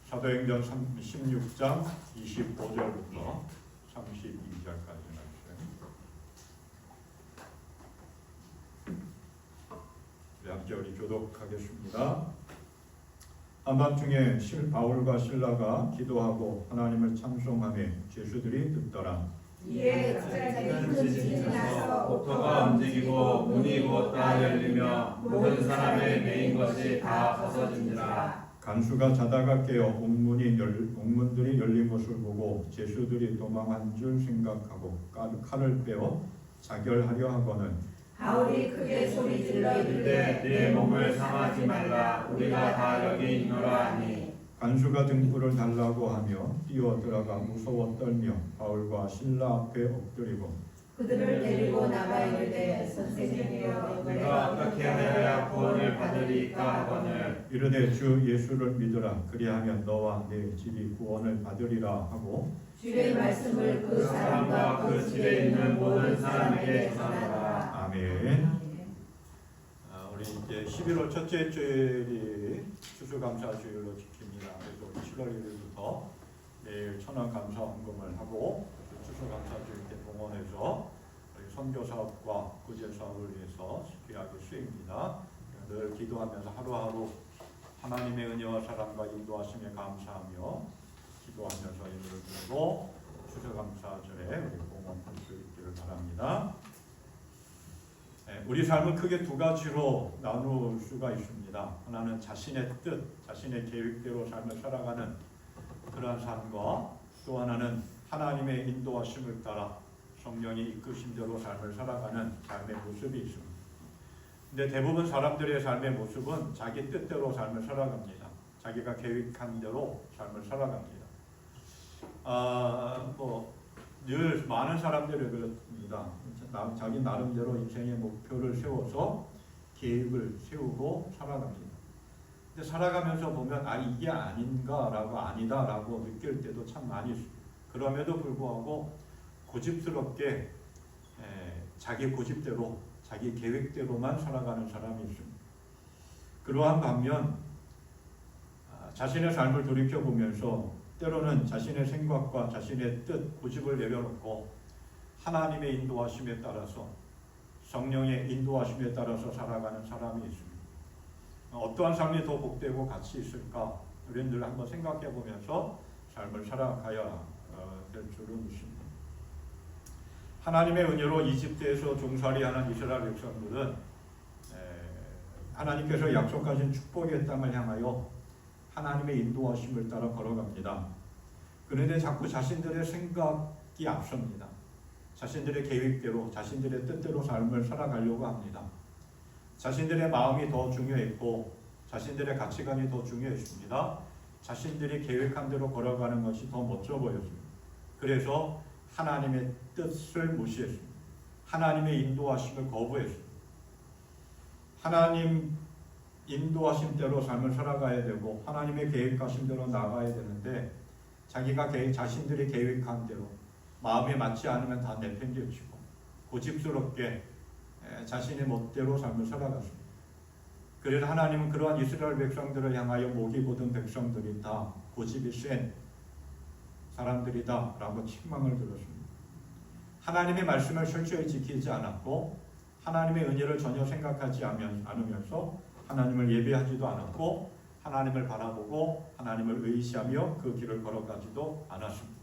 사도행전 16장 25절부터 32절까지 말씀. 함께 우리 교독하겠습니다. 한밤중에 바울과 실라가 기도하고 하나님을 찬송하며 죄수들이 듣더라. 이에 갑자기 큰 지진이 나서 옥토가 움직이고 문이 곧 다 열리며 모든 사람의 매인 것이 다 벗어진지라. 간수가 자다가 깨어 옥문들이 열린 것을 보고 죄수들이 도망한 줄 생각하고 칼을 빼어 자결하려 하거늘 바울이 크게 소리질러 이르되 내 몸을 상하지 말라. 우리가 다 여기 있노라 하니 간수가 등불을 달라고 하며 뛰어들어가 무서워 떨며 바울과 실라 앞에 엎드리고 그들을 데리고 나가 이르되 선생님이여 내가 어떻게 하여야 구원을 받으리까 하거늘 이르되 주 예수를 믿으라. 그리하면 너와 내 집이 구원을 받으리라 하고 주의 말씀을 그 사람과 그 집에 있는 모든 사람에게 전하라. 아멘. 우리 이제 11월 첫째 주일이 추수감사주일로 지킵니다. 그래서 우리 7월 1일부터 내일 천안감사헌금을 하고 추수감사주일 때 봉헌해서 선교사업과 구제사업을 위해서 귀하게 쓰입니다. 늘 기도하면서 하루하루 하나님의 은혜와 사랑과 인도하심에 감사하며 기도하면서 예배를 드리고 추수감사절에 우리 봉헌할 수 있기를 바랍니다. 우리 삶을 크게 두 가지로 나눌 수가 있습니다. 하나는 자신의 뜻, 자신의 계획대로 삶을 살아가는 그러한 삶과 또 하나는 하나님의 인도하심을 따라 성령이 이끄신 대로 삶을 살아가는 삶의 모습이 있습니다. 근데 대부분 사람들의 삶의 모습은 자기 뜻대로 삶을 살아갑니다. 자기가 계획한 대로 삶을 살아갑니다. 늘 많은 사람들이 그렇습니다. 자기 나름대로 인생의 목표를 세워서 계획을 세우고 살아갑니다. 근데 살아가면서 보면 이게 아닌가라고 아니다라고 느낄 때도 참 많이 있습니다. 그럼에도 불구하고 고집스럽게 자기 고집대로 자기 계획대로만 살아가는 사람이 있습니다. 그러한 반면 자신의 삶을 돌이켜보면서 때로는 자신의 생각과 자신의 뜻, 고집을 내려놓고 하나님의 인도하심에 따라서 성령의 인도하심에 따라서 살아가는 사람이 있습니다. 어떠한 삶이 더 복되고 가치 있을까? 우리는 늘 한번 생각해 보면서 삶을 살아가야 될 줄은 믿습니다. 하나님의 은혜로 이집트에서 종살이하는 이스라엘 백성들은 하나님께서 약속하신 축복의 땅을 향하여 하나님의 인도하심을 따라 걸어갑니다. 그런데 자꾸 자신들의 생각이 앞섭니다. 자신들의 계획대로, 자신들의 뜻대로 삶을 살아가려고 합니다. 자신들의 마음이 더 중요했고 자신들의 가치관이 더 중요했습니다. 자신들이 계획한 대로 걸어가는 것이 더 멋져 보였습니다. 그래서 하나님의 뜻을 무시했습니다. 하나님의 인도하심을 거부했습니다. 하나님 인도하신 대로 삶을 살아가야 되고 하나님의 계획하신 대로 나가야 되는데 자기가 자신들이 계획한 대로 마음에 맞지 않으면 다 내팽개치고 고집스럽게 자신의 멋대로 삶을 살아갔습니다. 그래서 하나님은 그러한 이스라엘 백성들을 향하여 목이 곧은 백성들이 다 고집이 센 사람들이다 라고 책망을 들었습니다. 하나님의 말씀을 철저히 지키지 않았고 하나님의 은혜를 전혀 생각하지 않으면서 하나님을 예배하지도 않았고 하나님을 바라보고 하나님을 의지하며 그 길을 걸어가지도 않았습니다.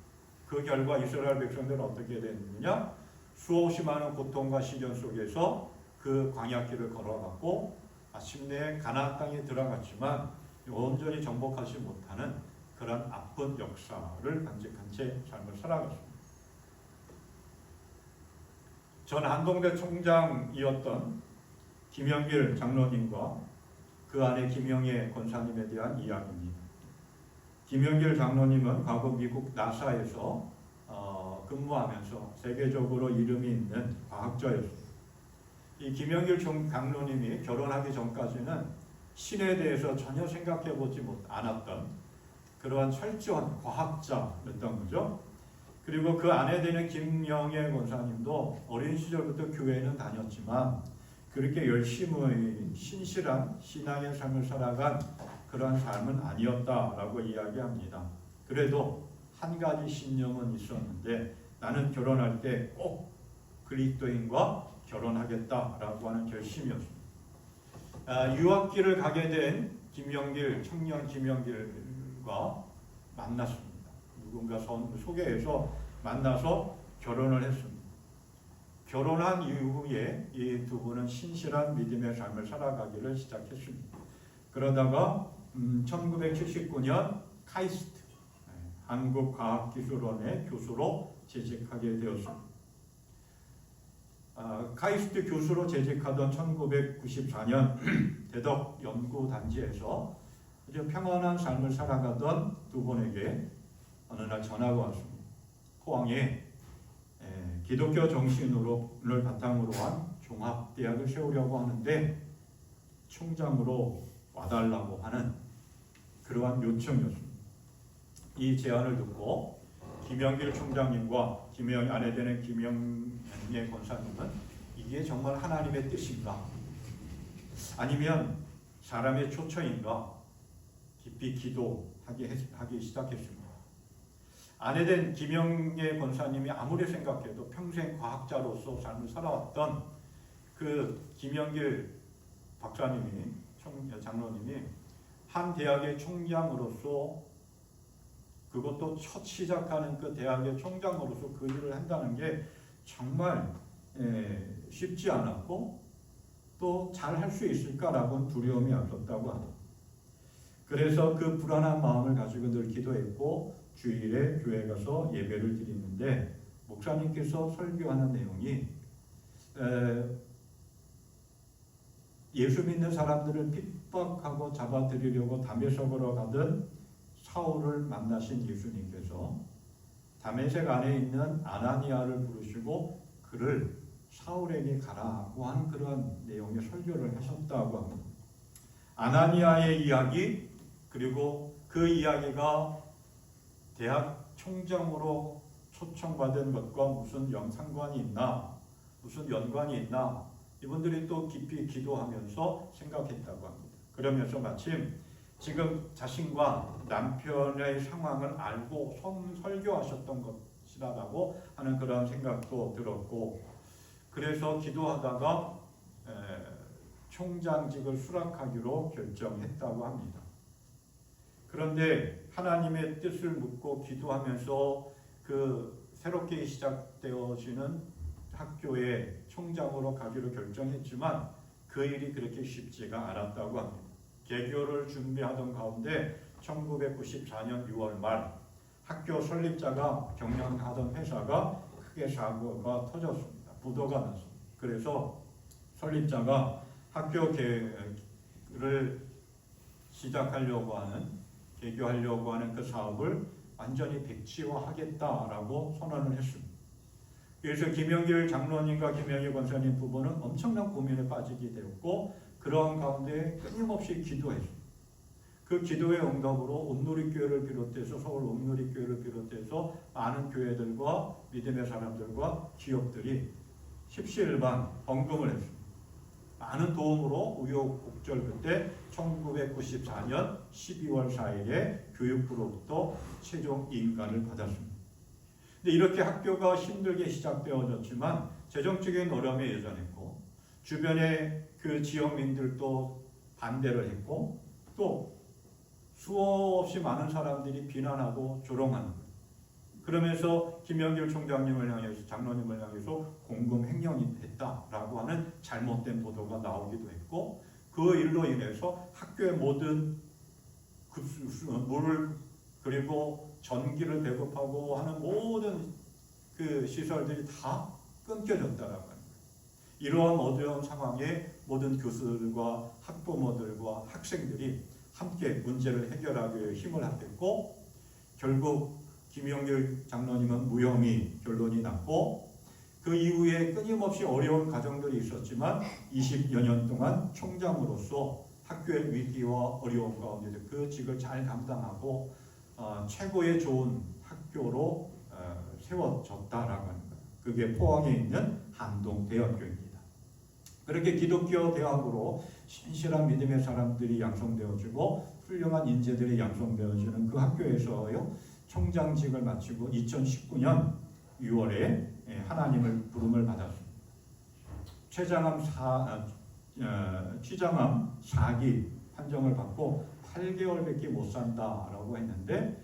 그 결과 이스라엘 백성들은 어떻게 됐느냐? 수없이 많은 고통과 시련 속에서 그 광야길을 걸어갔고 마침내 가나안 땅에 들어갔지만 온전히 정복하지 못하는 그런 아픈 역사를 간직한 채 삶을 살아갔습니다. 전 한동대 총장이었던 김영길 장로님과 그 안에 김영애 권사님에 대한 이야기입니다. 김영길 장로님은 과거 미국 나사에서 근무하면서 세계적으로 이름이 있는 과학자였습니다. 이 김영길 장로님이 결혼하기 전까지는 신에 대해서 전혀 생각해보지 않았던 그러한 철저한 과학자였던 거죠. 그리고 그 아내 되는 김영애 권사님도 어린 시절부터 교회는 다녔지만 그렇게 열심히 신실한 신앙의 삶을 살아간 그러한 삶은 아니었다라고 이야기합니다. 그래도 한 가지 신념은 있었는데 나는 결혼할 때 꼭 그리스도인과 결혼하겠다라고 하는 결심이었습니다. 유학길을 가게 된 청년 김영길과 만났습니다. 누군가 소개해서 만나서 결혼을 했습니다. 결혼한 이후에 이 두 분은 신실한 믿음의 삶을 살아가기를 시작했습니다. 그러다가 1979년 카이스트 한국과학기술원의 교수로 재직하게 되었습니다. 카이스트 교수로 재직하던 1994년 대덕연구단지에서 아주 평안한 삶을 살아가던 두 분에게 어느 날 전화가 왔습니다. 포항에 기독교 정신을 바탕으로 한 종합대학을 세우려고 하는데 총장으로 와달라고 하는 그러한 요청이었습니다. 이 제안을 듣고 김영길 총장님과 아내 되는 김영애 권사님은 이게 정말 하나님의 뜻인가? 아니면 사람의 초청인가? 깊이 기도하기 시작했습니다. 아내 된 김영애 권사님이 아무리 생각해도 평생 과학자로서 삶을 살아왔던 그 김영길 박사님이 장로님이 한 대학의 총장으로서 그것도 첫 시작하는 그 대학의 총장으로서 그 일을 한다는 게 정말 쉽지 않았고 또 잘 할 수 있을까라고는 두려움이 앞섰다고 합니다. 그래서 그 불안한 마음을 가지고 늘 기도했고 주일에 교회 가서 예배를 드리는데 목사님께서 설교하는 내용이 예수 믿는 사람들을 핍박하고 잡아들이려고 다메섹으로 가던 사울을 만나신 예수님께서 다메섹 안에 있는 아나니아를 부르시고 그를 사울에게 가라고 하는 그런 내용의 설교를 하셨다고 합니다. 아나니아의 이야기 그리고 그 이야기가 대학 총장으로 초청받은 것과 무슨 상관이 있나 무슨 연관이 있나 이분들이 또 깊이 기도하면서 생각했다고 합니다. 그러면서 마침 지금 자신과 남편의 상황을 알고 설교하셨던 것이라고 하는 그런 생각도 들었고 그래서 기도하다가 총장직을 수락하기로 결정했다고 합니다. 그런데 하나님의 뜻을 묻고 기도하면서 그 새롭게 시작되어지는 학교의 총장으로 가기로 결정했지만 그 일이 그렇게 쉽지가 않았다고 합니다. 개교를 준비하던 가운데 1994년 6월 말 학교 설립자가 경영하던 회사가 크게 사고가 터졌습니다. 부도가 났습니다. 그래서 설립자가 학교 개를 시작하려고 하는 개교하려고 하는 그 사업을 완전히 백지화하겠다라고 선언을 했습니다. 그래서 김영길 장로님과 김영희 권사님 두 분은 엄청난 고민에 빠지게 되었고 그러한 가운데 끊임없이 기도했습니다. 그 기도의 응답으로 온누리교회를 비롯해서 서울 온누리교회를 비롯해서 많은 교회들과 믿음의 사람들과 기업들이 십시일반 헌금을 했습니다. 많은 도움으로 우여곡절 끝에 1994년 12월 4일에 교육부로부터 최종 인가를 받았습니다. 근데 이렇게 학교가 힘들게 시작되어졌지만 재정적인 어려움이 여전했고 주변의 그 지역민들도 반대를 했고 또 수없이 많은 사람들이 비난하고 조롱하는 거예요. 그러면서 김영길 총장님을 향해서 장로님을 향해서 공금 횡령이 됐다라고 하는 잘못된 보도가 나오기도 했고 그 일로 인해서 학교의 모든 물을 그리고 전기를 배급하고 하는 모든 그 시설들이 다 끊겨졌다라고 합니다. 이러한 어려운 상황에 모든 교수들과 학부모들과 학생들이 함께 문제를 해결하기 위해 힘을 합했고 결국 김영길 장로님은 무혐의 결론이 났고 그 이후에 끊임없이 어려운 과정들이 있었지만 20여 년 동안 총장으로서 학교의 위기와 어려움 가운데 그 직을 잘 감당하고 최고의 좋은 학교로 세워졌다라고 합니다. 그게 포항에 있는 한동대학교입니다. 그렇게 기독교 대학으로 신실한 믿음의 사람들이 양성되어지고 훌륭한 인재들이 양성되어지는 그 학교에서요 총장직을 마치고 2019년 6월에 하나님을 부름을 받았습니다. 췌장암 4기 판정을 받고 8개월밖에 못 산다라고 했는데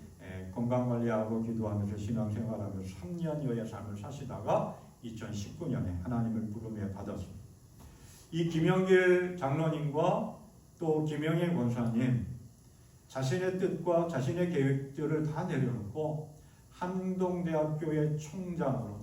건강관리하고 기도하면서 신앙생활하면서 3년여의 삶을 사시다가 2019년에 하나님을 부름에 받았습니다. 이 김영길 장로님과 또 김영애 권사님 자신의 뜻과 자신의 계획들을 다 내려놓고 한동대학교의 총장으로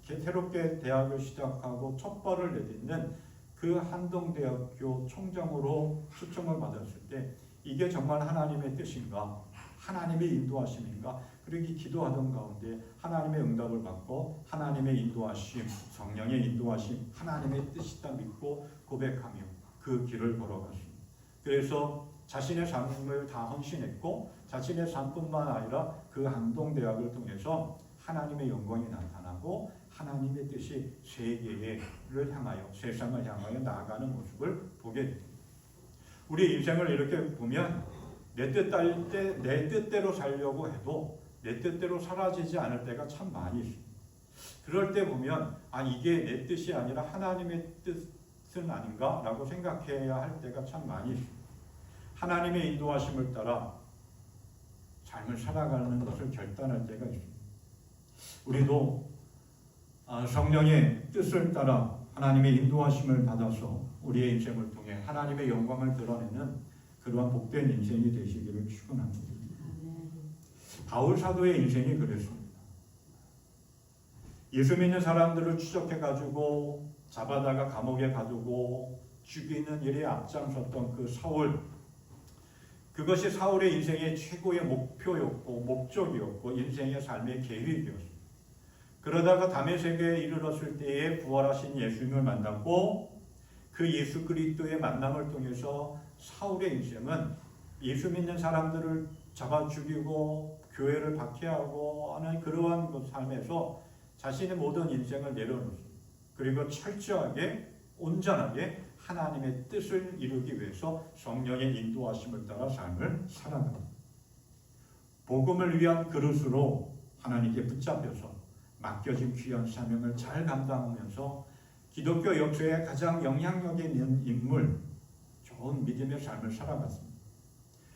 새롭게 대학을 시작하고 첫 발을 내딛는 그 한동대학교 총장으로 초청을 받았을 때 이게 정말 하나님의 뜻인가? 하나님의 인도하심인가? 그렇게 기도하던 가운데 하나님의 응답을 받고 하나님의 인도하심, 성령의 인도하심, 하나님의 뜻이다 믿고 고백하며 그 길을 걸어갔습니다. 그래서 자신의 삶을 다 헌신했고 자신의 삶뿐만 아니라 그 한동대학을 통해서 하나님의 영광이 나타나고 하나님의 뜻이 세계를 향하여 세상을 향하여 나아가는 모습을 보게 됩니다. 우리 인생을 이렇게 보면 내 뜻대로 살려고 해도 내 뜻대로 사라지지 않을 때가 참 많이 있습니다. 그럴 때 보면 이게 내 뜻이 아니라 하나님의 뜻은 아닌가라고 생각해야 할 때가 참 많이 있습니다. 하나님의 인도하심을 따라 삶을 살아가는 것을 결단할 때가 있습니다. 우리도 성령의 뜻을 따라 하나님의 인도하심을 받아서 우리의 인생을 통해 하나님의 영광을 드러내는 그러한 복된 인생이 되시기를 축원합니다. 바울 사도의 인생이 그랬습니다. 예수 믿는 사람들을 추적해가지고 잡아다가 감옥에 가두고 죽이는 일에 앞장섰던 그 사울, 그것이 사울의 인생의 최고의 목표였고 목적이었고 인생의 삶의 계획이었습니다. 그러다가 다메섹에 이르렀을 때에 부활하신 예수님을 만났고 그 예수 그리스도의 만남을 통해서 사울의 인생은 예수 믿는 사람들을 잡아 죽이고 교회를 박해하고 하는 그러한 삶에서 자신의 모든 인생을 내려놓습니다. 그리고 철저하게 온전하게 하나님의 뜻을 이루기 위해서 성령의 인도하심을 따라 삶을 살아갑니다. 복음을 위한 그릇으로 하나님께 붙잡혀서 맡겨진 귀한 사명을 잘 감당하면서 기독교 역사에 가장 영향력 있는 인물, 좋은 믿음의 삶을 살아갔습니다.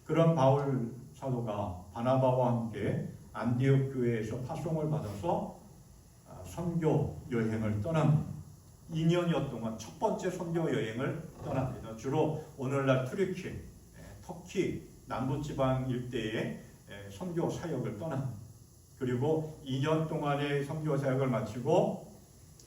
그런 바울 사도가 바나바와 함께 안디옥 교회에서 파송을 받아서 선교 여행을 떠납니다. 2년여 동안 첫 번째 선교 여행을 떠납니다. 주로 오늘날 튀르키, 터키 남부지방 일대의 선교 사역을 떠납니다. 그리고 2년 동안의 선교 사역을 마치고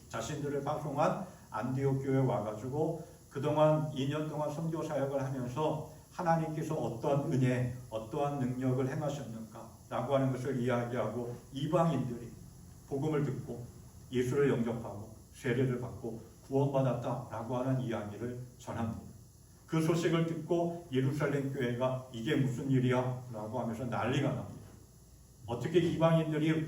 자신들을 파송한 안디옥 교회에 와가지고 그동안 2년 동안 선교 사역을 하면서 하나님께서 어떠한 은혜, 어떠한 능력을 행하셨는가 라고 하는 것을 이야기하고 이방인들이 복음을 듣고 예수를 영접하고 세례를 받고 구원받았다라고 하는 이야기를 전합니다. 그 소식을 듣고 예루살렘 교회가 이게 무슨 일이야? 라고 하면서 난리가 납니다. 어떻게 이방인들이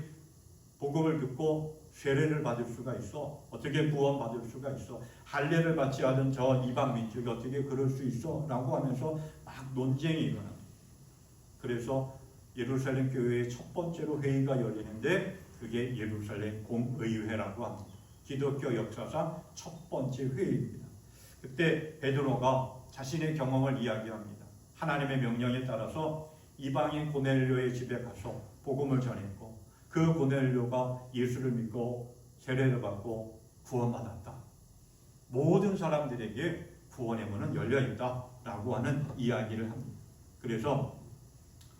복음을 듣고 세례를 받을 수가 있어? 어떻게 구원받을 수가 있어? 할례를 받지 않은 저 이방 민족이 어떻게 그럴 수 있어? 라고 하면서 막 논쟁이 일어납니다. 그래서 예루살렘 교회의 첫 번째로 회의가 열리는데 그게 예루살렘 공의회라고 합니다. 기독교 역사상 첫 번째 회의입니다. 그때 베드로가 자신의 경험을 이야기합니다. 하나님의 명령에 따라서 이방인 고넬료의 집에 가서 복음을 전했고 그 고넬료가 예수를 믿고 세례를 받고 구원받았다. 모든 사람들에게 구원의 문은 열려있다라고 하는 이야기를 합니다. 그래서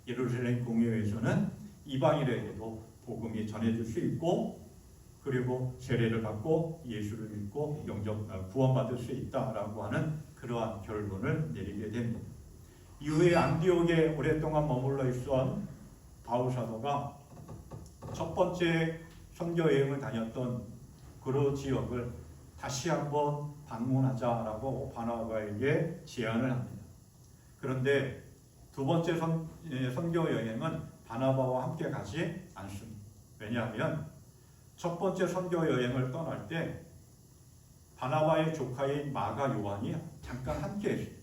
예루살렘 공의회에서는 이방인에게도 복음이 전해질 수 있고 그리고 세례를 받고 예수를 믿고 구원받을 수 있다라고 하는 그러한 결론을 내리게 됩니다. 이후에 안디옥에 오랫동안 머물러 있던 바울 사도가 첫 번째 선교 여행을 다녔던 그 지역을 다시 한번 방문하자라고 바나바에게 제안을 합니다. 그런데 두 번째 선교 여행은 바나바와 함께 가지 않습니다. 왜냐하면 첫 번째 선교 여행을 떠날 때 바나바의 조카인 마가 요한이 잠깐 함께 했습니다.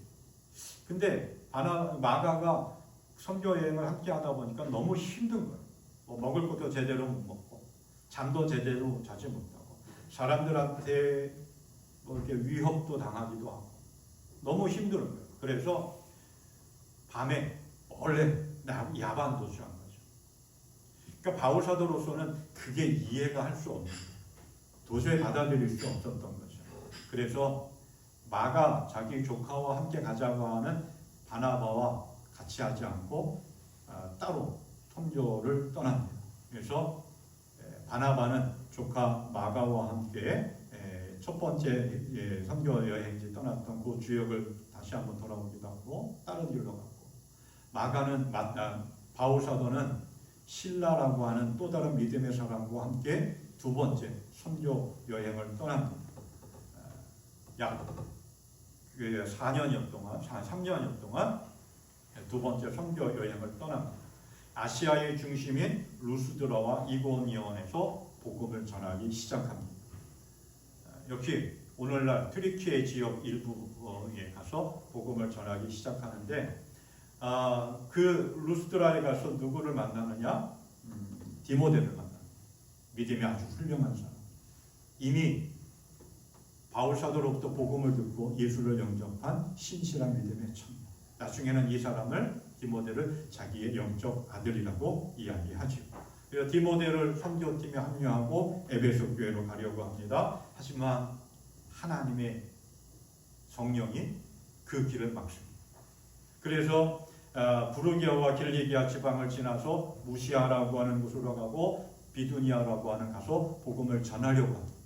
근데 마가가 선교 여행을 함께 하다 보니까 너무 힘든 거예요. 뭐 먹을 것도 제대로 못 먹고 잠도 제대로 자지 못하고 사람들한테 뭐 이렇게 위협도 당하기도 하고 너무 힘든 거예요. 그래서 밤에 원래 야반 도주한 거죠. 그러니까 바울 사도로서는 그게 이해가 할 수 없는 거예요. 도저히 받아들일 수 없었던 거죠. 그래서 마가 자기 조카와 함께 가자고 하는 바나바와 같이 하지 않고 따로 선교를 떠납니다. 그래서 바나바는 조카 마가와 함께 첫 번째 선교 여행지 떠났던 그 주역을 다시 한번 돌아오기도 하고 다른 길로 갔고, 마가는 바울 사도는 신라라고 하는 또 다른 믿음의 사람과 함께 두 번째 선교 여행을 떠납니다. 약 4년여 동안, 3년여 동안 두 번째 선교 여행을 떠납니다. 아시아의 중심인 루스드라와 이고니온에서 복음을 전하기 시작합니다. 역시 오늘날 트리키의 지역 일부에 가서 복음을 전하기 시작하는데, 그 루스드라에 가서 누구를 만나느냐? 디모데를 만납니다. 믿음이 아주 훌륭한 사람. 이미 바울 사도로부터 복음을 듣고 예수를 영접한 신실한 믿음의 청년. 나중에는 이 사람을 디모데를 자기의 영적 아들이라고 이야기하죠. 그래서 디모데를 선교팀에 합류하고 에베소 교회로 가려고 합니다. 하지만 하나님의 성령이 그 길을 막습니다. 그래서 부르기아와 길리기아 지방을 지나서 무시아라고 하는 곳으로 가고 비두니아라고 하는 가서 복음을 전하려고 합니다.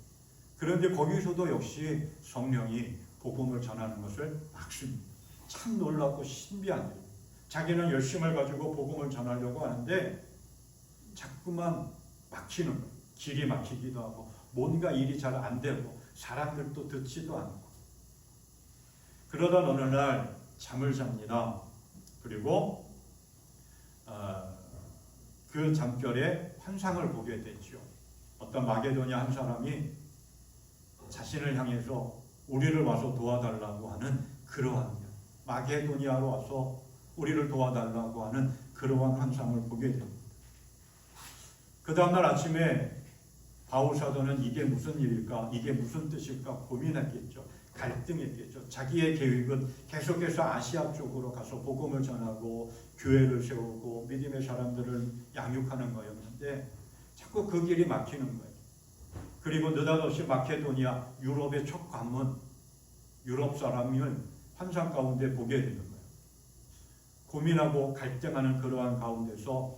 그런데 거기서도 역시 성령이 복음을 전하는 것을 막습니다. 참 놀랍고 신비한 일. 자기는 열심을 가지고 복음을 전하려고 하는데 자꾸만 막히는 거예요. 길이 막히기도 하고 뭔가 일이 잘 안 되고 사람들도 듣지도 않고. 그러다 어느 날 잠을 잡니다. 그리고 그 잠결에 환상을 보게 되죠. 어떤 마게도냐 한 사람이 자신을 향해서 우리를 와서 도와달라고 하는 그러한 일, 마게도니아로 와서 우리를 도와달라고 하는 그러한 환상을 보게 됩니다. 그 다음날 아침에 바울 사도는 이게 무슨 일일까, 이게 무슨 뜻일까 고민했겠죠. 갈등했겠죠. 자기의 계획은 계속해서 아시아 쪽으로 가서 복음을 전하고 교회를 세우고 믿음의 사람들을 양육하는 거였는데 자꾸 그 길이 막히는 거예요. 그리고 느닷없이 마케도니아, 유럽의 첫 관문, 유럽 사람을 환상 가운데 보게 되는 거예요. 고민하고 갈등하는 그러한 가운데서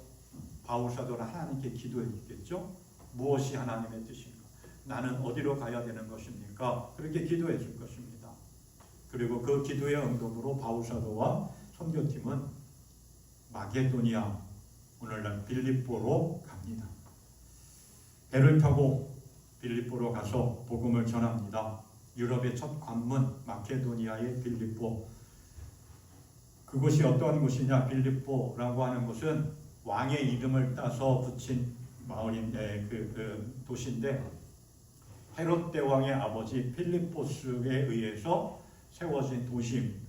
바울 사도는 하나님께 기도했겠죠. 무엇이 하나님의 뜻인가? 나는 어디로 가야 되는 것입니까? 그렇게 기도했을 것입니다. 그리고 그 기도의 응답으로 바울 사도와 선교팀은 마게도니아, 오늘날 빌립보로 갑니다. 배를 타고 빌립보로 가서 복음을 전합니다. 유럽의 첫 관문 마케도니아의 빌립보. 그곳이 어떠한 곳이냐? 빌립보라고 하는 곳은 왕의 이름을 따서 붙인 마을인데 그 도시인데 헤롯 대왕의 아버지 필리포스에 의해서 세워진 도시입니다.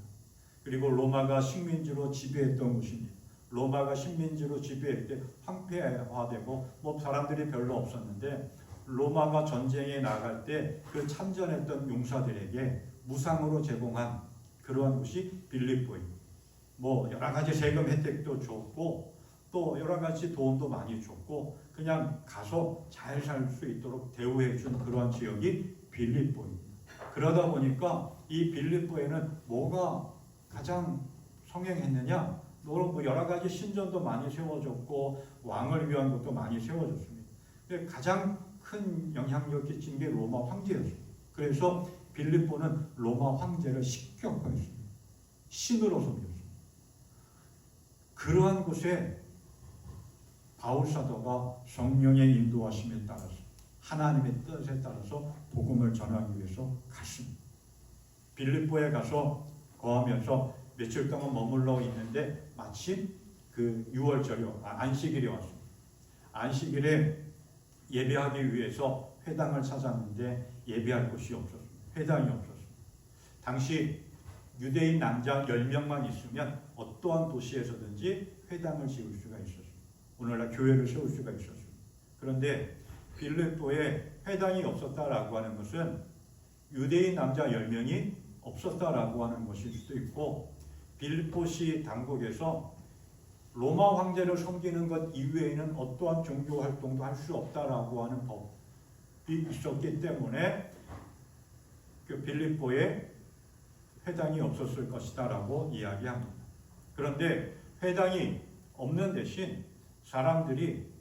그리고 로마가 식민지로 지배했던 곳입니다. 로마가 식민지로 지배할 때 황폐화되고 뭐 사람들이 별로 없었는데 로마가 전쟁에 나갈 때 그 참전했던 용사들에게 무상으로 제공한 그러한 곳이 빌립보입니다. 뭐 여러 가지 세금 혜택도 줬고 또 여러 가지 도움도 많이 줬고 그냥 가서 잘 살 수 있도록 대우해 준 그러한 지역이 빌립보입니다. 그러다 보니까 이 빌립보에는 뭐가 가장 성행했느냐? 뭐 여러 가지 신전도 많이 세워졌고 왕을 위한 것도 많이 세워졌습니다. 근데 가장 큰 영향력 끼친 게 로마 황제였습니다. 그래서 빌립보는 로마 황제를 식격하였습니다. 신으로 섬겼습니다. 그러한 곳에 바울 사도가 성령의 인도하심에 따라서 하나님의 뜻에 따라서 복음을 전하기 위해서 갔습니다. 빌립보에 가서 거하면서 며칠 동안 머물러 있는데 마침 그 6월절이 안식일이 왔습니다. 안식일에 예배하기 위해서 회당을 찾았는데 예배할 곳이 없었습니다. 회당이 없었습니다. 당시 유대인 남자 10명만 있으면 어떠한 도시에서든지 회당을 지을 수가 있었습니다. 오늘날 교회를 세울 수가 있었습니다. 그런데 빌립보에 회당이 없었다라고 하는 것은 유대인 남자 10명이 없었다라고 하는 것일 수도 있고, 빌립보시 당국에서 로마 황제를 섬기는 것 이외에는 어떠한 종교 활동도 할 수 없다라고 하는 법이 있었기 때문에 그 빌립보에 회당이 없었을 것이다라고 이야기합니다. 그런데 회당이 없는 대신 사람들이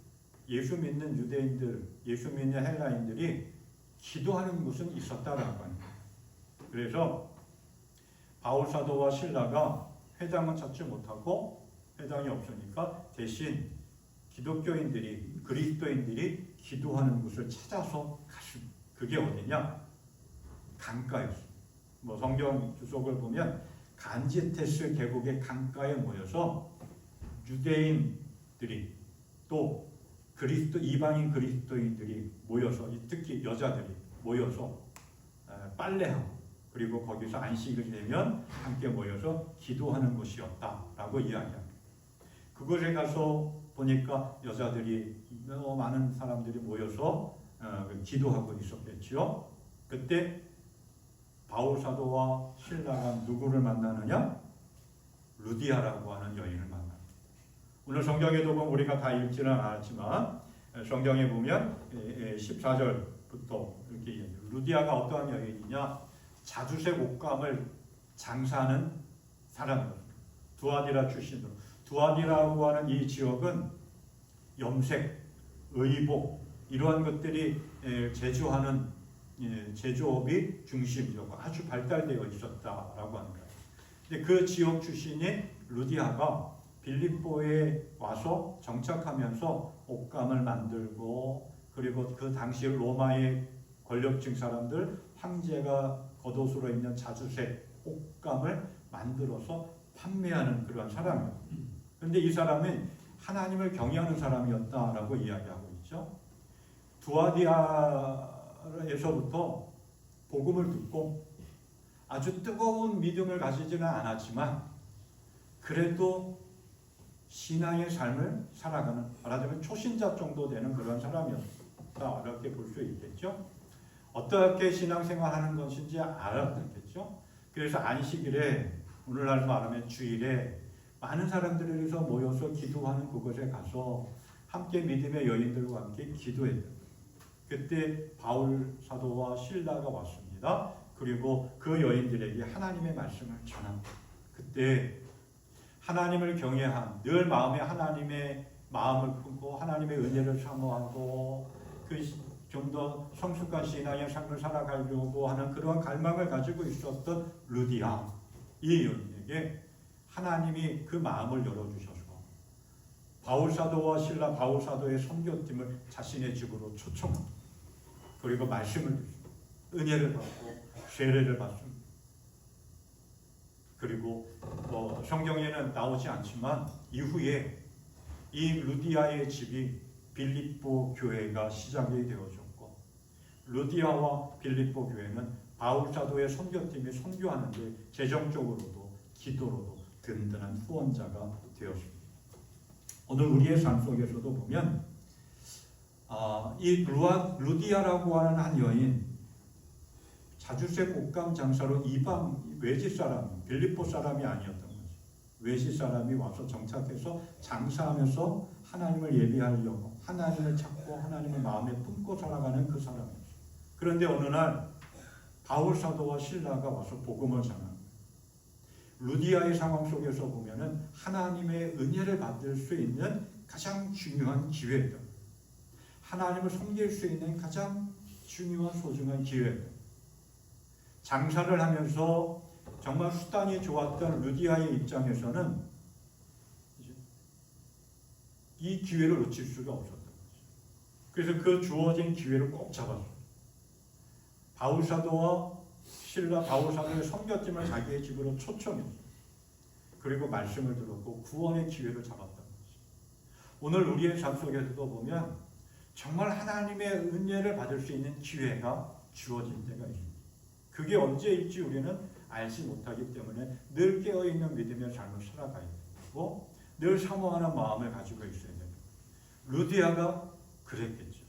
예수 믿는 유대인들, 예수 믿는 헬라인들이 기도하는 곳은 있었다라고 합니다. 그래서 바울 사도와 실라가 회당은 찾지 못하고 회당이 없으니까 대신 기독교인들이, 그리스도인들이 기도하는 곳을 찾아서 갔습니다. 그게 어디냐? 강가였습니다. 뭐 성경 주석을 보면 간지테스 계곡의 강가에 모여서 유대인들이 또 이방인 그리스도인들이 모여서, 특히 여자들이 모여서 빨래하고, 그리고 거기서 안식일 되면 함께 모여서 기도하는 곳이었다라고 이야기합니다. 그곳에 가서 보니까 여자들이 많은 사람들이 모여서 기도하고 있었겠죠. 그때 바울 사도와 실라가 누구를 만나느냐? 루디아라고 하는 여인을 만납니다. 오늘 성경에도 보면 우리가 다 읽지는 않았지만 성경에 보면 14절부터 이렇게 얘기해요. 루디아가 어떠한 여인이냐? 자주색 옷감을 장사하는 사람입니다. 두아디라 출신으로. 두아디라고 하는 이 지역은 염색, 의복 이러한 것들이 제조하는 제조업이 중심이었고 아주 발달되어 있었다라고 합니다. 근데 그 지역 출신인 루디아가 빌립보에 와서 정착하면서 옷감을 만들고, 그리고 그 당시 로마의 권력층 사람들, 황제가 겉옷으로 입는 자주색 옷감을 만들어서 판매하는 그런 사람이에요. 그런데 이 사람은 하나님을 경외하는 사람이었다라고 이야기하고 있죠. 두아디아에서부터 복음을 듣고 아주 뜨거운 믿음을 가지지는 않았지만 그래도 신앙의 삶을 살아가는, 말하자면 초신자 정도 되는 그런 사람이었다, 이렇게 볼 수 있겠죠. 어떻게 신앙생활하는 것인지 알았겠죠. 그래서 안식일에, 오늘날 말하면 주일에 많은 사람들에서 모여서 기도하는 그곳에 가서 함께 믿음의 여인들과 함께 기도했다. 그때 바울 사도와 실라가 왔습니다. 그리고 그 여인들에게 하나님의 말씀을 전합니다. 그때 하나님을 경외한, 늘 마음에 하나님의 마음을 품고 하나님의 은혜를 사모하고 좀 더 성숙한 신앙의 삶을 살아가려고 하는 그러한 갈망을 가지고 있었던 루디아, 이 여인에게 하나님이 그 마음을 열어주셔서 바울 사도와 실라, 바울 사도의 선교팀을 자신의 집으로 초청합니다. 그리고 말씀을 주십니다. 은혜를 받고 세례를 받습니다. 그리고 성경에는 나오지 않지만 이후에 이 루디아의 집이 빌립보 교회가 시작이 되어졌고, 루디아와 빌립보 교회는 바울 사도의 선교팀이 선교하는데 재정적으로도 기도로도 든든한 후원자가 되었습니다. 오늘 우리의 삶 속에서도 보면 이 루디아라고 하는 한 여인, 자주색 옷감 장사로 이방 외지 사람, 빌립보 사람이 아니었던 거죠. 외지 사람이 와서 정착해서 장사하면서 하나님을 예배하려고, 하나님을 찾고 하나님을 마음에 품고 살아가는 그 사람이었어요. 그런데 어느 날 바울 사도와 실라가 와서 복음을 전합니다. 루디아의 상황 속에서 보면은 하나님의 은혜를 받을 수 있는 가장 중요한 기회다. 하나님을 섬길 수 있는 가장 중요한 소중한 기회다. 장사를 하면서 정말 수단이 좋았던 루디아의 입장에서는 이 기회를 놓칠 수가 없었던 거죠. 그래서 그 주어진 기회를 꼭 잡았어요. 바울 사도와 실라, 바울 사도의 선교팀을 자기의 집으로 초청했어요. 그리고 말씀을 들었고 구원의 기회를 잡았다는 거죠. 오늘 우리의 삶 속에서도 보면 정말 하나님의 은혜를 받을 수 있는 기회가 주어진 때가 있습니다. 그게 언제일지 우리는 알지 못하기 때문에 늘 깨어있는 믿음의 삶을 살아가야 되고 늘 사모하는 마음을 가지고 있어야 됩니다. 루디아가 그랬겠죠.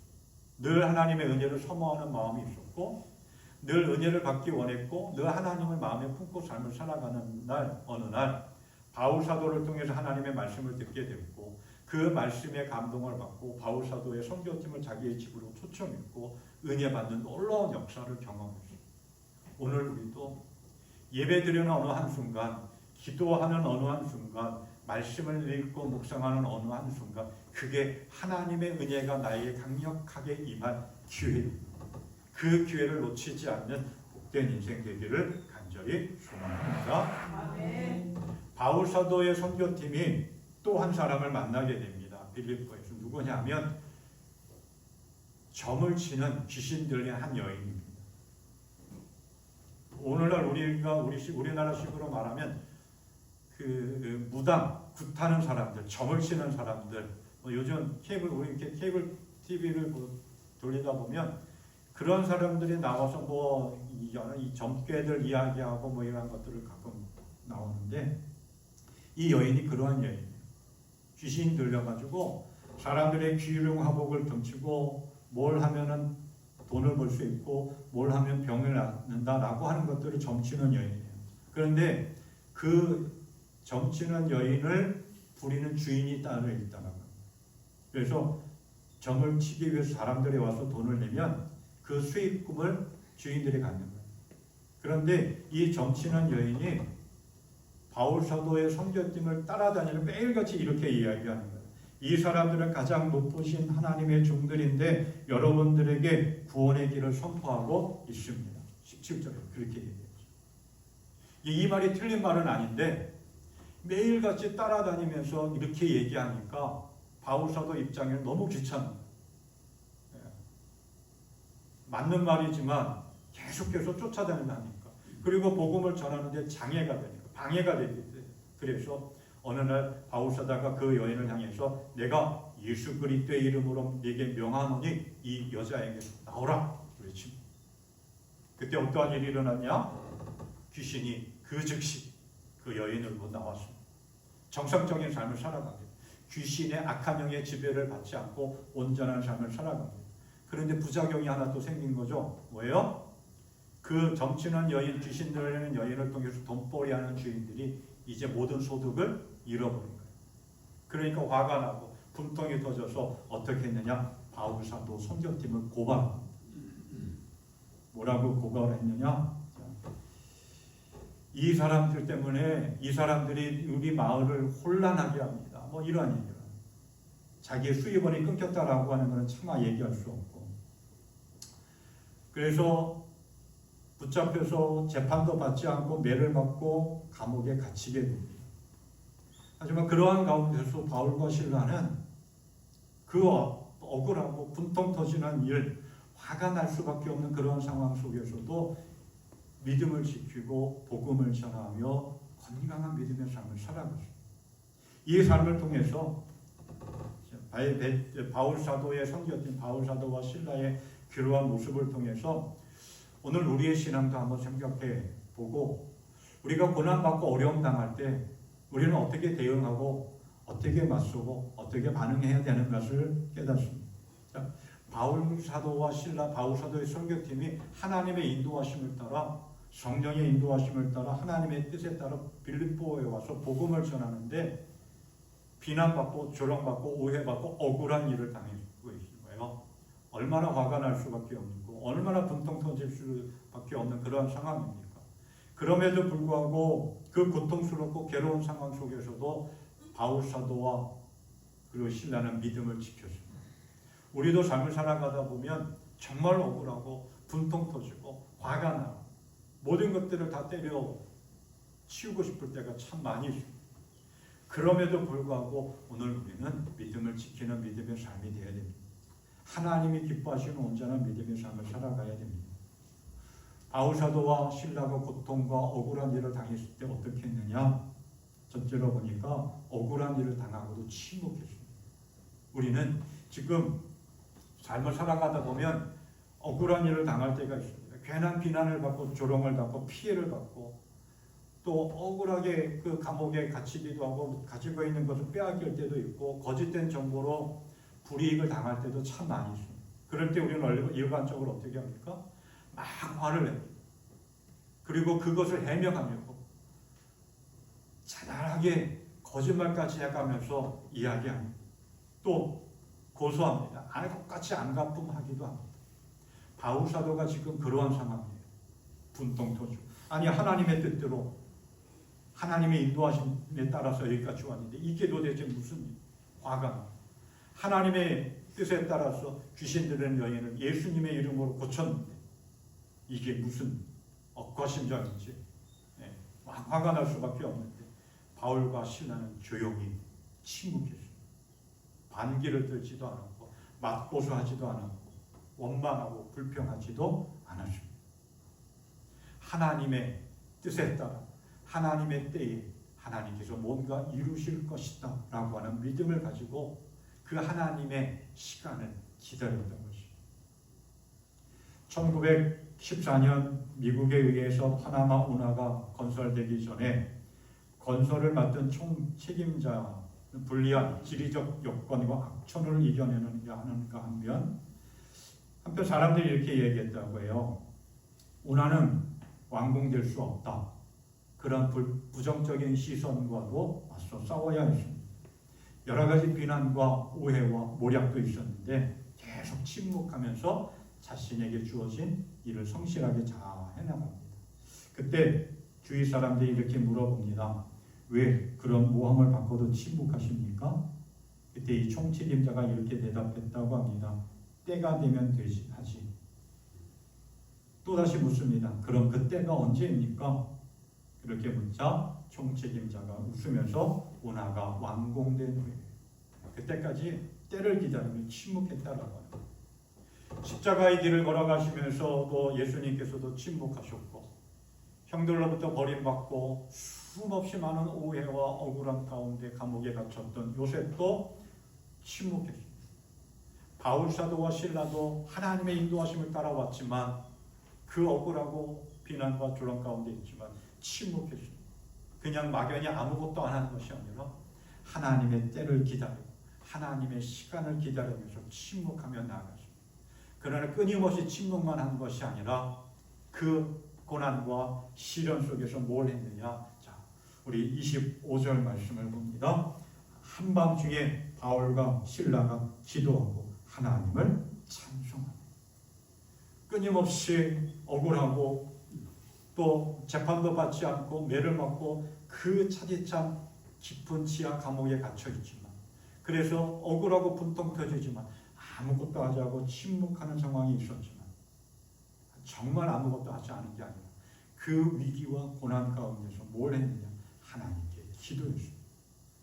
늘 하나님의 은혜를 사모하는 마음이 있었고 늘 은혜를 받기 원했고 늘 하나님을 마음에 품고 삶을 살아가는 날 어느 날 바울 사도를 통해서 하나님의 말씀을 듣게 됐고 그 말씀에 감동을 받고 바울 사도의 선교팀을 자기의 집으로 초청했고 은혜 받는 놀라운 역사를 경험했습니다. 오늘 우리도 예배드리는 어느 한순간, 기도하는 어느 한순간, 말씀을 읽고 묵상하는 어느 한순간 그게 하나님의 은혜가 나에게 강력하게 임한 기회입니다. 그 기회를 놓치지 않는 복된 인생 되기를 간절히 소망합니다. 아멘. 바울 사도의 선교팀이 또 한 사람을 만나게 됩니다. 빌립보에서 누구냐면 점을 치는 귀신 들린 한 여인입니다. 오늘날 우리나라식으로 말하면 그 무당, 굿하는 사람들, 점을 치는 사람들, 요즘 우리 이렇게 케이블 TV를 돌리다 보면 그런 사람들이 나와서 이 점괘들 이야기하고 이런 것들을 가끔 나오는데 이 여인이 그러한 여인이에요. 귀신 들려가지고 사람들의 귀중화복을 던치고 뭘 하면은 돈을 벌 수 있고 뭘 하면 병을 낫는다라고 하는 것들을 점치는 여인이에요. 그런데 그 점치는 여인을 부리는 주인이 따로 있다는 거예요. 그래서 점을 치기 위해서 사람들이 와서 돈을 내면 그 수익금을 주인들이 갖는 거예요. 그런데 이 점치는 여인이 바울 사도의 선교팀을 따라다니는 매일같이 이렇게 이야기하는 거예요. 이 사람들은 가장 높으신 하나님의 종들인데 여러분들에게 구원의 길을 선포하고 있습니다. 17절에 그렇게 얘기했죠. 이 말이 틀린 말은 아닌데 매일같이 따라다니면서 이렇게 얘기하니까 바울 사도 입장에는 너무 귀찮은 거예요. 맞는 말이지만 계속해서 쫓아다닌다니까. 그리고 복음을 전하는데 장애가 되니까. 방해가 되기 때문에 그래서 어느 날 바울 사도가 그 여인을 향해서 내가 예수 그리스도의 이름으로 네게 명하노니 이 여자에게 나오라 그랬지. 그때 어떠한 일이 일어났냐? 귀신이 그 즉시 그 여인으로 나왔습니다. 정상적인 삶을 살아가게. 귀신의 악한 영의 지배를 받지 않고 온전한 삶을 살아가게. 그런데 부작용이 하나 또 생긴 거죠. 뭐예요? 그 점치는 여인, 귀신 들리는 여인을 통해서 돈벌이하는 주인들이 이제 모든 소득을 잃어버린 거예요. 그러니까 화가 나고 분통이 터져서 어떻게 했느냐? 바울 사도 선교팀을 고발합니다. 뭐라고 고발했느냐? 이 사람들 때문에 이 사람들이 우리 마을을 혼란하게 합니다. 이러한 얘기를. 자기의 수입원이 끊겼다라고 하는 것은 차마 얘기할 수 없고. 그래서 붙잡혀서 재판도 받지 않고 매를 맞고 감옥에 갇히게 됩니다. 하지만 그러한 가운데서 바울과 실라는 그 억울하고 분통 터지는 일, 화가 날 수밖에 없는 그런 상황 속에서도 믿음을 지키고 복음을 전하며 건강한 믿음의 삶을 살아갔습니다. 이 삶을 통해서 바울 사도의 선교팀 바울 사도와 실라의 그러한 모습을 통해서 오늘 우리의 신앙도 한번 생각해 보고 우리가 고난받고 어려움 당할 때 우리는 어떻게 대응하고 어떻게 맞서고 어떻게 반응해야 되는 것을 깨닫습니다. 자, 바울 사도와 실라 바울 사도의 선교팀이 하나님의 인도하심을 따라 성령의 인도하심을 따라 하나님의 뜻에 따라 빌립보에 와서 복음을 전하는데 비난받고 조롱받고 오해받고 억울한 일을 당하고 있는 거예요. 얼마나 화가 날 수밖에 없는 거, 얼마나 분통 터질 수밖에 없는 그런 상황입니까? 그럼에도 불구하고 그 고통스럽고 괴로운 상황 속에서도 바울 사도와 그리고 신라는 믿음을 지켰습니다. 우리도 삶을 살아가다 보면 정말 억울하고 분통 터지고 화가 나고 모든 것들을 다 때려 치우고 싶을 때가 참 많이 있습니다. 그럼에도 불구하고 오늘 우리는 믿음을 지키는 믿음의 삶이 되어야 됩니다. 하나님이 기뻐하시는 온전한 믿음의 삶을 살아가야 됩니다. 바울 사도와 실라가 고통과 억울한 일을 당했을 때 어떻게 했느냐? 첫째로 보니까 억울한 일을 당하고도 침묵했습니다. 우리는 지금 삶을 살아가다 보면 억울한 일을 당할 때가 있습니다. 괜한 비난을 받고 조롱을 받고 피해를 받고 또 억울하게 그 감옥에 갇히기도 하고 가지고 있는 것을 빼앗길 때도 있고 거짓된 정보로 불이익을 당할 때도 참 많이 있습니다. 그럴 때 우리는 일반적으로 어떻게 합니까? 막 화를 냅니다. 그리고 그것을 해명하려고 자잘하게 거짓말까지 해가면서 이야기합니다. 또 고소합니다. 똑같이 안 갚음하기도 합니다. 바울 사도가 지금 그러한 상황이에요. 분통 터지고 아니 하나님의 뜻대로 하나님의 인도하심에 따라서 여기까지 왔는데 이게 도대체 무슨 화가 나? 하나님의 뜻에 따라서 귀신 들린 여인을 예수님의 이름으로 고쳤는데 이게 무슨 억과심장인지 화가 날 수밖에 없는데 바울과 실라는 조용히 침묵했습니다. 반기를 들지도 않았고 맞고소하지도 않았고 원망하고 불평하지도 않았습니다. 하나님의 뜻에 따라 하나님의 때에 하나님께서 뭔가 이루실 것이다 라고 하는 믿음을 가지고 그 하나님의 시간을 기다렸던 것입니다. 1914년 미국에 의해서 파나마 운하가 건설되기 전에 건설을 맡은 총책임자 불리한 지리적 여건과 악천후를 이겨내는가 하는가 하면 한편 사람들이 이렇게 얘기했다고 해요. 운하는 완공될 수 없다. 그런 부정적인 시선과도 맞서 싸워야 했습니다. 여러 가지 비난과 오해와 모략도 있었는데 계속 침묵하면서 자신에게 주어진 일을 성실하게 잘 해나갑니다. 그때 주위 사람들이 이렇게 물어봅니다. 왜 그런 모함을 받고도 침묵하십니까? 그때 이 총책임자가 이렇게 대답했다고 합니다. 때가 되면 되지 하지. 또다시 묻습니다. 그럼 그 때가 언제입니까? 그렇게 묻자 총책임자가 웃으면서 운하가 완공된 후에 그때까지 때를 기다리며 침묵했다라고 합니다. 십자가의 길을 걸어가시면서도 예수님께서도 침묵하셨고 형들로부터 버림받고 수없이 많은 오해와 억울함 가운데 감옥에 갇혔던 요셉도 침묵했습니다. 바울 사도와 실라도 하나님의 인도하심을 따라왔지만 그 억울하고 비난과 조롱 가운데 있지만 침묵했습니다. 그냥 막연히 아무것도 안 하는 것이 아니라 하나님의 때를 기다리고 하나님의 시간을 기다리면서 침묵하며 나아갔습니다. 그러나 끊임없이 침묵만 한 것이 아니라 그 고난과 시련 속에서 뭘 했느냐? 자, 우리 25절 말씀을 봅니다. 한밤중에 바울과 실라가 기도하고 하나님을 찬송합니다. 끊임없이 억울하고 또 재판도 받지 않고 매를 맞고 그 차디찬 깊은 지하 감옥에 갇혀 있지만 그래서 억울하고 분통 터지지만 아무것도 하지 않고 침묵하는 상황이 있었지만 정말 아무것도 하지 않은 게 아니라 그 위기와 고난 가운데서 뭘 했느냐? 하나님께 기도했습니다.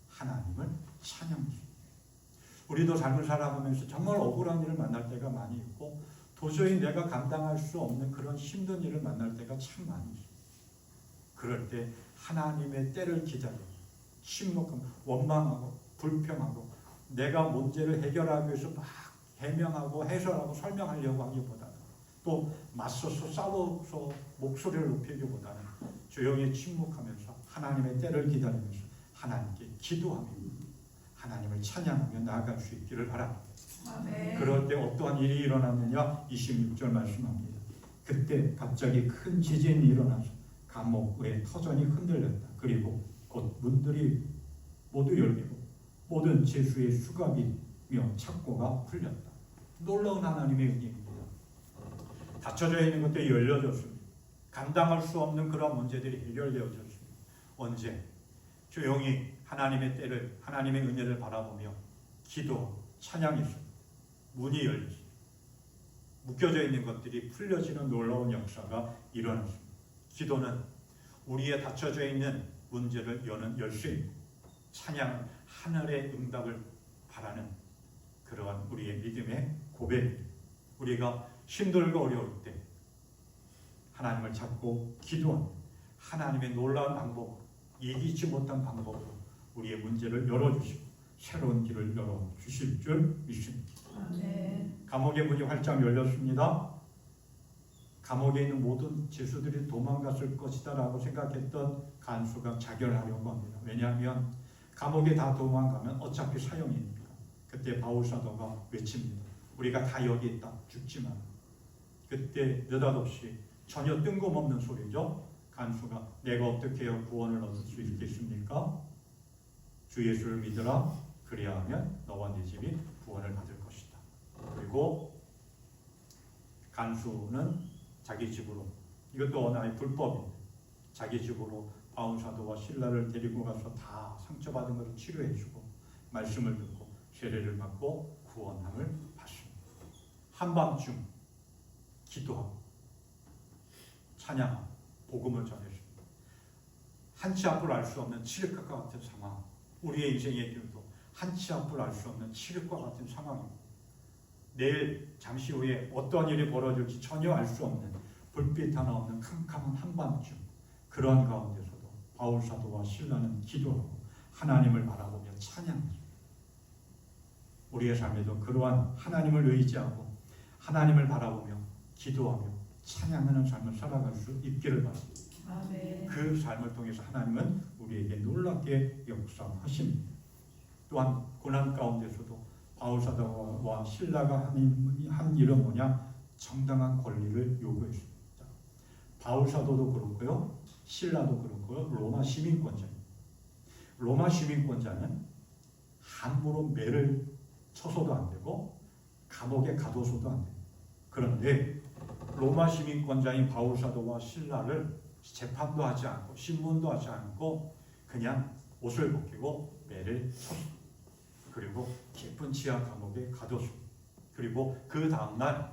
하나님을 찬양했습니다. 우리도 삶을 살아가면서 정말 억울한 일을 만날 때가 많이 있고 도저히 내가 감당할 수 없는 그런 힘든 일을 만날 때가 참 많이 있습니다. 그럴 때 하나님의 때를 기다리고 침묵하고 원망하고 불평하고 내가 문제를 해결하기 위해서 막 해명하고 해설하고 설명하려고 하기보다는 또 맞서서 싸워서 목소리를 높이기보다는 조용히 침묵하면서 하나님의 때를 기다리면서 하나님께 기도하며 하나님을 찬양하며 나아갈 수 있기를 바랍니다. 아멘. 그럴 때 어떠한 일이 일어났느냐? 26절 말씀합니다. 그때 갑자기 큰 지진이 일어나서 감옥의 터전이 흔들렸다. 그리고 곧 문들이 모두 열리고 모든 죄수의 수갑이며 착고가 풀렸다. 놀라운 하나님의 은혜입니다. 닫혀져 있는 것들이 열려졌습니다. 감당할 수 없는 그런 문제들이 해결되어졌습니다. 언제? 조용히 하나님의 때를 하나님의 은혜를 바라보며 기도, 찬양했습니다. 문이 열렸습니다. 묶여져 있는 것들이 풀려지는 놀라운 역사가 일어났습니다. 기도는 우리의 닫혀져 있는 문제를 열 수 있고 찬양은 하늘의 응답을 바라는 그러한 우리의 믿음의 고백입니다. 우리가 힘들고 어려울 때 하나님을 찾고 기도하는 하나님의 놀라운 방법, 이기지 못한 방법으로 우리의 문제를 열어주시고 새로운 길을 열어주실 줄 믿습니다. 아멘. 감옥의 문이 활짝 열렸습니다. 감옥에 있는 모든 죄수들이 도망갔을 것이다 라고 생각했던 간수가 자결하려고 합니다. 왜냐하면 감옥에 다 도망가면 어차피 사형이니까. 그때 바울 사도가 외칩니다. 우리가 다 여기 있다. 죽지만. 그때 느닷없이 전혀 뜬금없는 소리죠. 간수가 내가 어떻게 해야 구원을 얻을 수 있겠습니까? 주 예수를 믿으라. 그리하면 너와 네 집이 구원을 받을 것이다. 그리고 간수는 자기 집으로, 이것도 어느 하나의 불법인데 자기 집으로 바울 사도와 실라를 데리고 가서 다 상처받은 것을 치료해주고 말씀을 듣고 세례를 받고 구원함을 받습니다. 한밤중 기도하고 찬양하고 복음을 전했습니다. 한치 앞을 알 수 없는 칠흑과 같은 상황, 우리의 인생의 길도 한치 앞을 알 수 없는 칠흑과 같은 상황입니다. 내일 잠시 후에 어떤 일이 벌어질지 전혀 알 수 없는 불빛 하나 없는 캄캄한 한밤중, 그러한 가운데서도 바울 사도와 실라는 기도하고 하나님을 바라보며 찬양합니다. 우리의 삶에도 그러한 하나님을 의지하고 하나님을 바라보며 기도하며 찬양하는 삶을 살아갈 수 있기를 바랍니다. 아멘. 그 삶을 통해서 하나님은 우리에게 놀랍게 역사하십니다. 또한 고난 가운데서도 바울 사도와 신라가 한 일은 뭐냐? 정당한 권리를 요구했습니다. 바울 사도도 그렇고요, 신라도 그렇고요, 로마 시민권자입니다. 로마 시민권자는 함부로 매를 쳐서도 안 되고 감옥에 가둬서도 안 돼요. 그런데 로마 시민권자인 바울 사도와 신라를 재판도 하지 않고 신문도 하지 않고 그냥 옷을 벗기고 매를 쳤습니다. 그리고 깊은 지하 감옥에 가뒀습니다. 그리고 그 다음날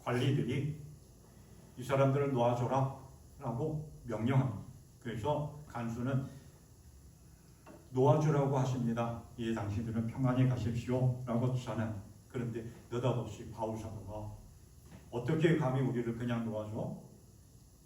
관리들이 이 사람들을 놓아줘라 라고 명령합니다. 그래서 간수는 놓아주라고 하십니다. 예, 당신들은 평안히 가십시오 라고 주사는. 그런데 느닷없이 바울 사도가 어떻게 감히 우리를 그냥 놓아줘?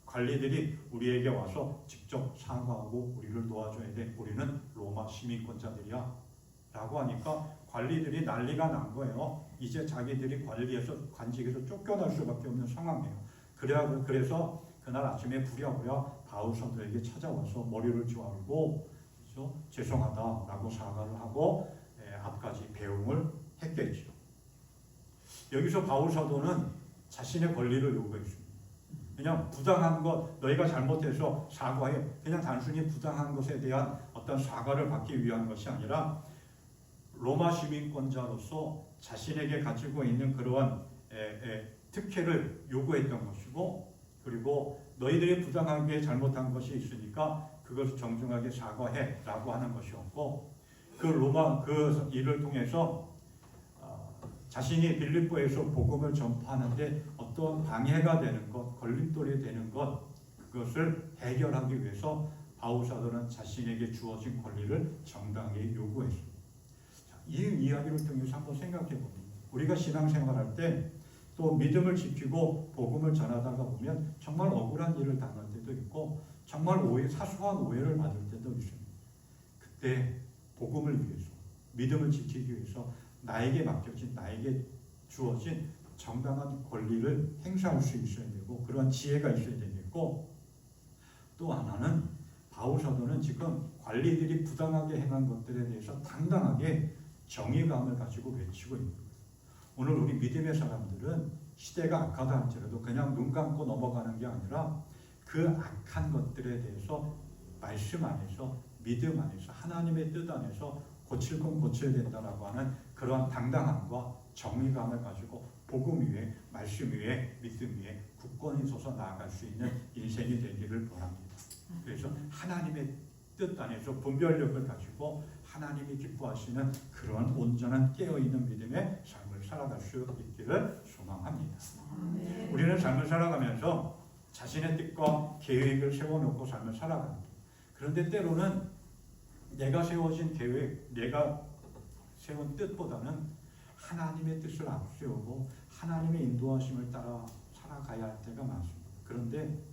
관리들이 우리에게 와서 직접 사과하고 우리를 놓아줘야 돼. 우리는 로마 시민권자들이야 라고 하니까 관리들이 난리가 난 거예요. 이제 자기들이 관직에서 쫓겨날 수밖에 없는 상황이에요. 그래서 그날 아침에 부랴부랴 바울 사도에게 찾아와서 머리를 조아리고 죄송하다라고 사과를 하고 앞까지 배웅을 했겠죠. 여기서 바울 사도는 자신의 권리를 요구했습니다. 그냥 부당한 것, 너희가 잘못해서 사과해. 그냥 단순히 부당한 것에 대한 어떤 사과를 받기 위한 것이 아니라 로마 시민권자로서 자신에게 가지고 있는 그러한 특혜를 요구했던 것이고, 그리고 너희들이 부당하게 잘못한 것이 있으니까 그것을 정중하게 사과해 라고 하는 것이었고, 그 일을 통해서 자신이 빌립보에서 복음을 전파하는데 어떤 방해가 되는 것, 걸림돌이 되는 것, 그것을 해결하기 위해서 바울 사도는 자신에게 주어진 권리를 정당히 요구했습니다. 이 이야기를 통해서 한번 생각해 봅니다. 우리가 신앙생활할 때 또 믿음을 지키고 복음을 전하다가 보면 정말 억울한 일을 당할 때도 있고 정말 사소한 오해를 받을 때도 있습니다. 그때 복음을 위해서, 믿음을 지키기 위해서 나에게 맡겨진, 나에게 주어진 정당한 권리를 행사할 수 있어야 되고 그런 지혜가 있어야 되겠고, 또 하나는 바울 사도는 지금 관리들이 부당하게 행한 것들에 대해서 당당하게 정의감을 가지고 외치고 있는 거예요. 오늘 우리 믿음의 사람들은 시대가 악하다 할지라도 그냥 눈 감고 넘어가는 게 아니라 그 악한 것들에 대해서 말씀 안에서, 믿음 안에서, 하나님의 뜻 안에서 고칠 건 고쳐야 된다라고 하는 그러한 당당함과 정의감을 가지고 복음 위에, 말씀 위에, 믿음 위에 굳건히 서서 나아갈 수 있는 인생이 되기를 바랍니다. 그래서 하나님의 뜻 안에서 분별력을 가지고 하나님이 기뻐하시는 그런 온전한 깨어있는 믿음의 삶을 살아갈 수 있기를 소망합니다. 우리는 삶을 살아가면서 자신의 뜻과 계획을 세워놓고 삶을 살아갑니다. 그런데 때로는 내가 세워진 계획, 내가 세운 뜻보다는 하나님의 뜻을 앞세우고 하나님의 인도하심을 따라 살아가야 할 때가 많습니다. 그런데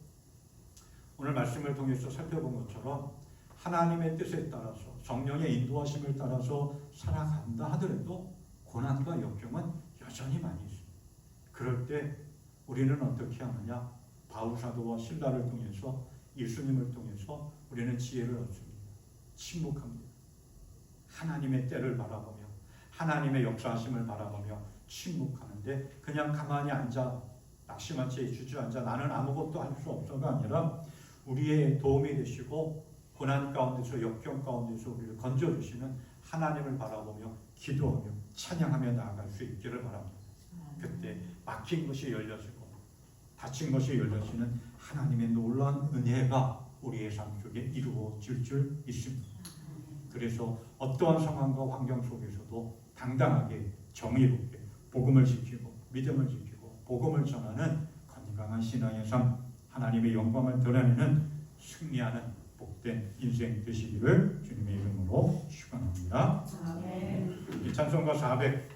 오늘 말씀을 통해서 살펴본 것처럼 하나님의 뜻에 따라서 성령의 인도하심을 따라서 살아간다 하더라도 고난과 역경은 여전히 많이 있습니다. 그럴 때 우리는 어떻게 하느냐? 바울사도와 신라를 통해서 예수님을 통해서 우리는 지혜를 얻습니다. 침묵합니다. 하나님의 때를 바라보며 하나님의 역사하심을 바라보며 침묵하는데 그냥 가만히 앉아 낙심한 채 주저앉아 나는 아무것도 할 수 없어가 아니라 우리의 도움이 되시고 고난 가운데서 역경 가운데서 우리를 건져주시는 하나님을 바라보며 기도하며 찬양하며 나아갈 수 있기를 바랍니다. 그때 막힌 것이 열려지고 닫힌 것이 열려지는 하나님의 놀라운 은혜가 우리의 삶 속에 이루어질 줄 믿습니다. 그래서 어떠한 상황과 환경 속에서도 당당하게 정의롭게 복음을 지키고 믿음을 지키고 복음을 전하는 건강한 신앙의 삶, 하나님의 영광을 드러내는 승리하는 복된 인생 되시기를 주님의 이름으로 축원합니다. 아멘. 이 찬송가 400